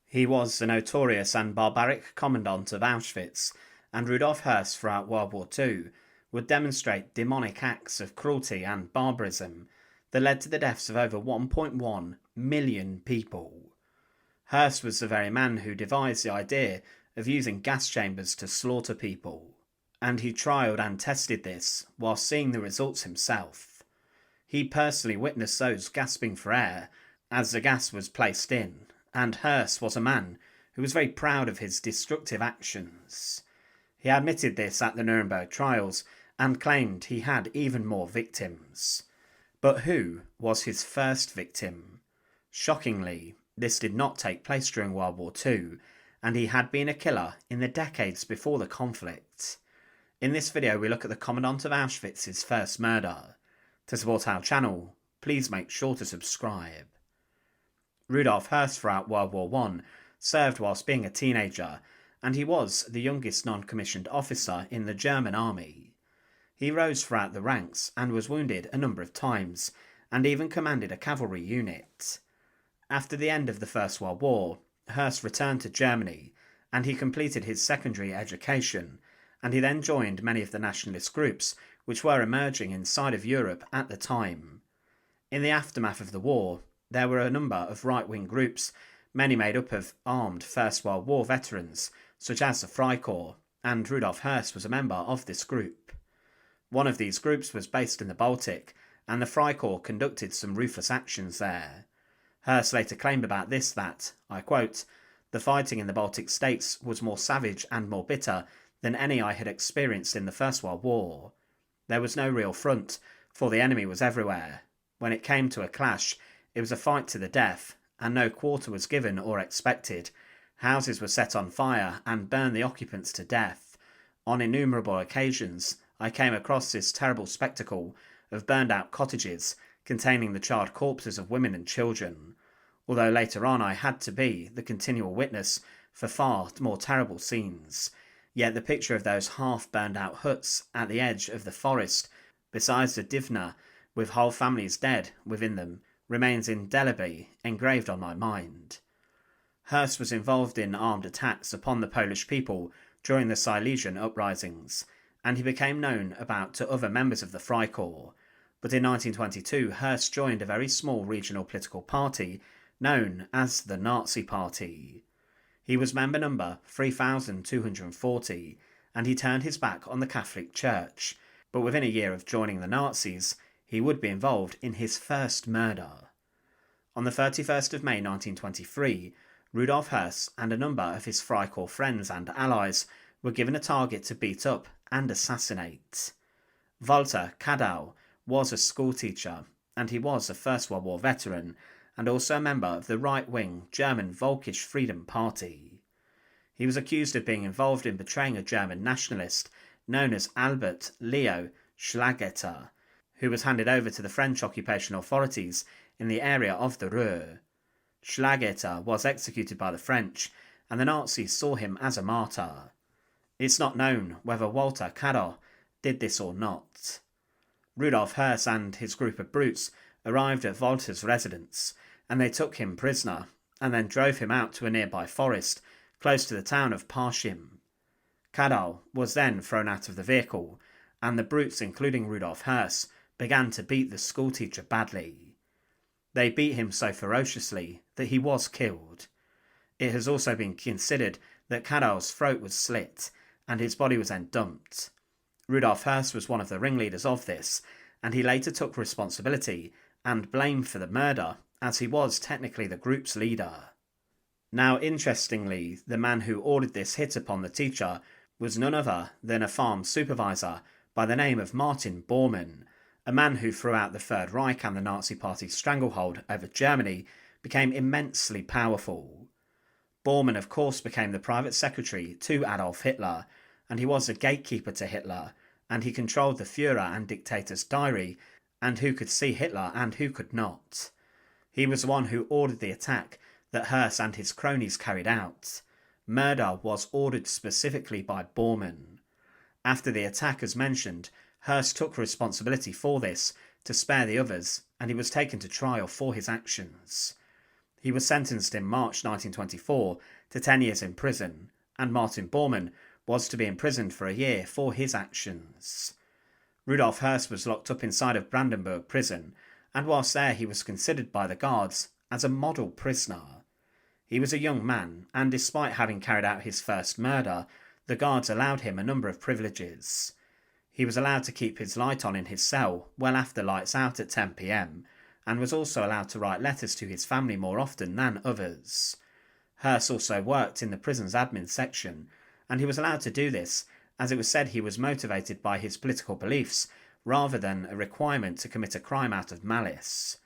He was the notorious and barbaric Commandant of Auschwitz, and Rudolf Höss throughout World War II would demonstrate demonic acts of cruelty and barbarism that led to the deaths of over 1.1 million people. Höss was the very man who devised the idea of using gas chambers to slaughter people, and he trialled and tested this while seeing the results himself. He personally witnessed those gasping for air as the gas was placed in, and Höss was a man who was very proud of his destructive actions. He admitted this at the Nuremberg trials and claimed he had even more victims. But who was his first victim? Shockingly, this did not take place during World War II, and he had been a killer in the decades before the conflict. In this video we look at the Commandant of Auschwitz's first murder. To support our channel, please make sure to subscribe. Rudolf Höss throughout World War I served whilst being a teenager, and he was the youngest non-commissioned officer in the German army. He rose throughout the ranks and was wounded a number of times, and even commanded a cavalry unit. After the end of the First World War, Höss returned to Germany, and he completed his secondary education, and he then joined many of the nationalist groups which were emerging inside of Europe at the time. In the aftermath of the war, there were a number of right-wing groups, many made up of armed First World War veterans, such as the Freikorps, and Rudolf Höss was a member of this group. One of these groups was based in the Baltic, and the Freikorps conducted some ruthless actions there. Höss later claimed about this that, I quote, "The fighting in the Baltic states was more savage and more bitter than any I had experienced in the First World War. There was no real front, for the enemy was everywhere. When it came to a clash, it was a fight to the death, and no quarter was given or expected. Houses were set on fire and burned the occupants to death. On innumerable occasions, I came across this terrible spectacle of burned-out cottages containing the charred corpses of women and children. Although later on I had to be the continual witness for far more terrible scenes, yet the picture of those half-burned-out huts at the edge of the forest, besides the Divna, with whole families dead within them, remains indelibly engraved on my mind." Höss was involved in armed attacks upon the Polish people during the Silesian uprisings, and he became known about to other members of the Freikorps. But in 1922, Höss joined a very small regional political party known as the Nazi Party. He was member number 3240, and he turned his back on the Catholic Church, but within a year of joining the Nazis, he would be involved in his first murder. On the 31st of May 1923, Rudolf Höss and a number of his Freikorps friends and allies were given a target to beat up and assassinate. Walther Kadow was a schoolteacher, and he was a First World War veteran, and also a member of the right-wing German Völkisch Freedom Party. He was accused of being involved in betraying a German nationalist known as Albert Leo Schlageter, who was handed over to the French occupation authorities in the area of the Ruhr. Schlageter was executed by the French, and the Nazis saw him as a martyr. It's not known whether Walther Kadow did this or not. Rudolf Höss and his group of brutes arrived at Walter's residence, and they took him prisoner, and then drove him out to a nearby forest close to the town of Parchim. Kadow was then thrown out of the vehicle, and the brutes, including Rudolf Höss, began to beat the schoolteacher badly. They beat him so ferociously that he was killed. It has also been considered that Kadow's throat was slit, and his body was then dumped. Rudolf Höss was one of the ringleaders of this, and he later took responsibility and blame for the murder, as he was technically the group's leader. Now, interestingly, the man who ordered this hit upon the teacher was none other than a farm supervisor by the name of Martin Bormann, a man who throughout the Third Reich and the Nazi Party's stranglehold over Germany became immensely powerful. Bormann, of course, became the private secretary to Adolf Hitler, and he was a gatekeeper to Hitler, and he controlled the Führer and dictator's diary, and who could see Hitler and who could not. He was the one who ordered the attack that Höss and his cronies carried out. Murder was ordered specifically by Bormann. After the attack, as mentioned, Höss took responsibility for this to spare the others, and he was taken to trial for his actions. He was sentenced in March 1924 to 10 years in prison, and Martin Bormann was to be imprisoned for a year for his actions. Rudolf Höss was locked up inside of Brandenburg prison, and whilst there he was considered by the guards as a model prisoner. He was a young man, and despite having carried out his first murder, the guards allowed him a number of privileges. He was allowed to keep his light on in his cell well after lights out at 10 p.m, and was also allowed to write letters to his family more often than others. Höss also worked in the prison's admin section, and he was allowed to do this as it was said he was motivated by his political beliefs rather than a requirement to commit a crime out of malice.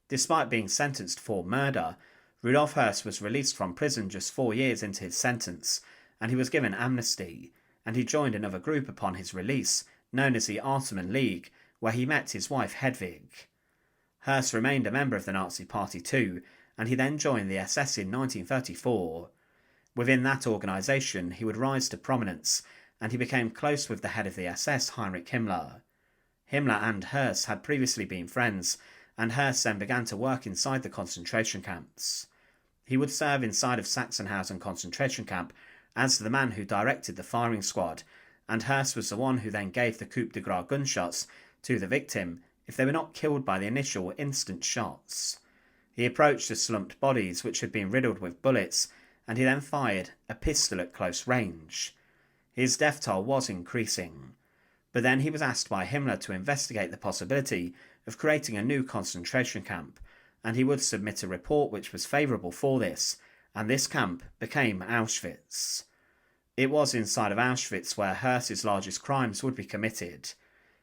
Despite being sentenced for murder, Rudolf Höss was released from prison just 4 years into his sentence, and he was given amnesty, and he joined another group upon his release, known as the Ottoman League, where he met his wife Hedwig. Höss remained a member of the Nazi Party too, and he then joined the SS in 1934. Within that organisation he would rise to prominence, and he became close with the head of the SS, Heinrich Himmler. Himmler and Höss had previously been friends, and Höss then began to work inside the concentration camps. He would serve inside of Sachsenhausen concentration camp as the man who directed the firing squad, and Höss was the one who then gave the coup de grace gunshots to the victim if they were not killed by the initial instant shots. He approached the slumped bodies which had been riddled with bullets, and he then fired a pistol at close range. His death toll was increasing, but then he was asked by Himmler to investigate the possibility of creating a new concentration camp, and he would submit a report which was favourable for this, and this camp became Auschwitz. It was inside of Auschwitz where Höss's largest crimes would be committed.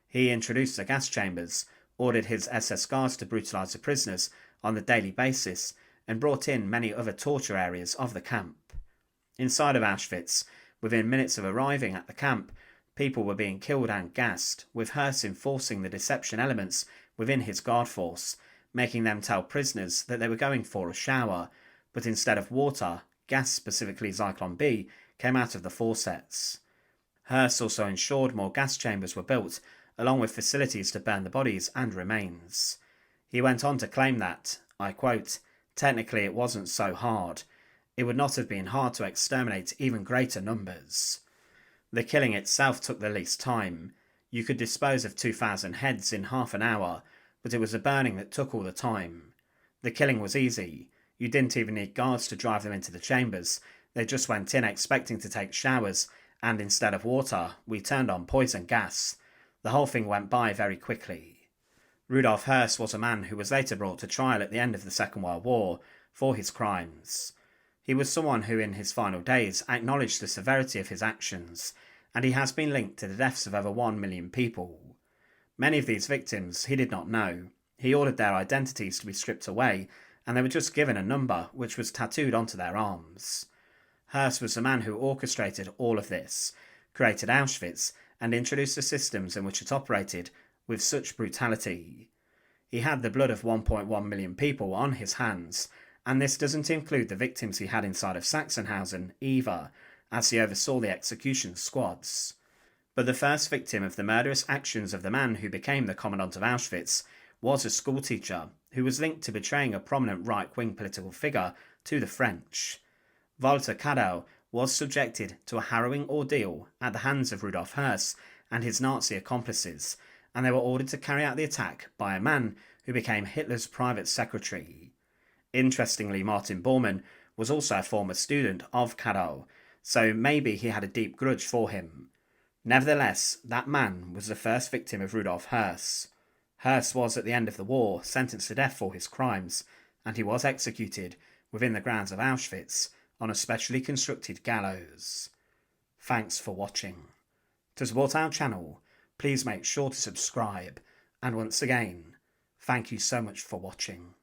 He introduced the gas chambers, ordered his SS guards to brutalise the prisoners on a daily basis, and brought in many other torture areas of the camp. Inside of Auschwitz, within minutes of arriving at the camp, people were being killed and gassed, with Höss enforcing the deception elements within his guard force, making them tell prisoners that they were going for a shower, but instead of water, gas, specifically Zyklon B, came out of the faucets. Höss also ensured more gas chambers were built, along with facilities to burn the bodies and remains. He went on to claim that, I quote, "Technically it wasn't so hard. It would not have been hard to exterminate even greater numbers. The killing itself took the least time. You could dispose of 2,000 heads in half an hour, but it was the burning that took all the time. The killing was easy. You didn't even need guards to drive them into the chambers. They just went in expecting to take showers, and instead of water, we turned on poison gas. The whole thing went by very quickly." Rudolf Höss was a man who was later brought to trial at the end of the Second World War for his crimes. He was someone who in his final days acknowledged the severity of his actions, and he has been linked to the deaths of over 1 million people. Many of these victims he did not know. He ordered their identities to be stripped away, and they were just given a number which was tattooed onto their arms. Höss was the man who orchestrated all of this, created Auschwitz, and introduced the systems in which it operated with such brutality. He had the blood of 1.1 million people on his hands, and this doesn't include the victims he had inside of Sachsenhausen either, as he oversaw the execution squads. But the first victim of the murderous actions of the man who became the Commandant of Auschwitz was a schoolteacher who was linked to betraying a prominent right-wing political figure to the French. Walther Kadow was subjected to a harrowing ordeal at the hands of Rudolf Höss and his Nazi accomplices, and they were ordered to carry out the attack by a man who became Hitler's private secretary. Interestingly, Martin Bormann was also a former student of Kadow, so maybe he had a deep grudge for him. Nevertheless, that man was the first victim of Rudolf Höss. Höss was, at the end of the war, sentenced to death for his crimes, and he was executed within the grounds of Auschwitz on a specially constructed gallows. Thanks for watching. To support our channel, please make sure to subscribe, and once again, thank you so much for watching.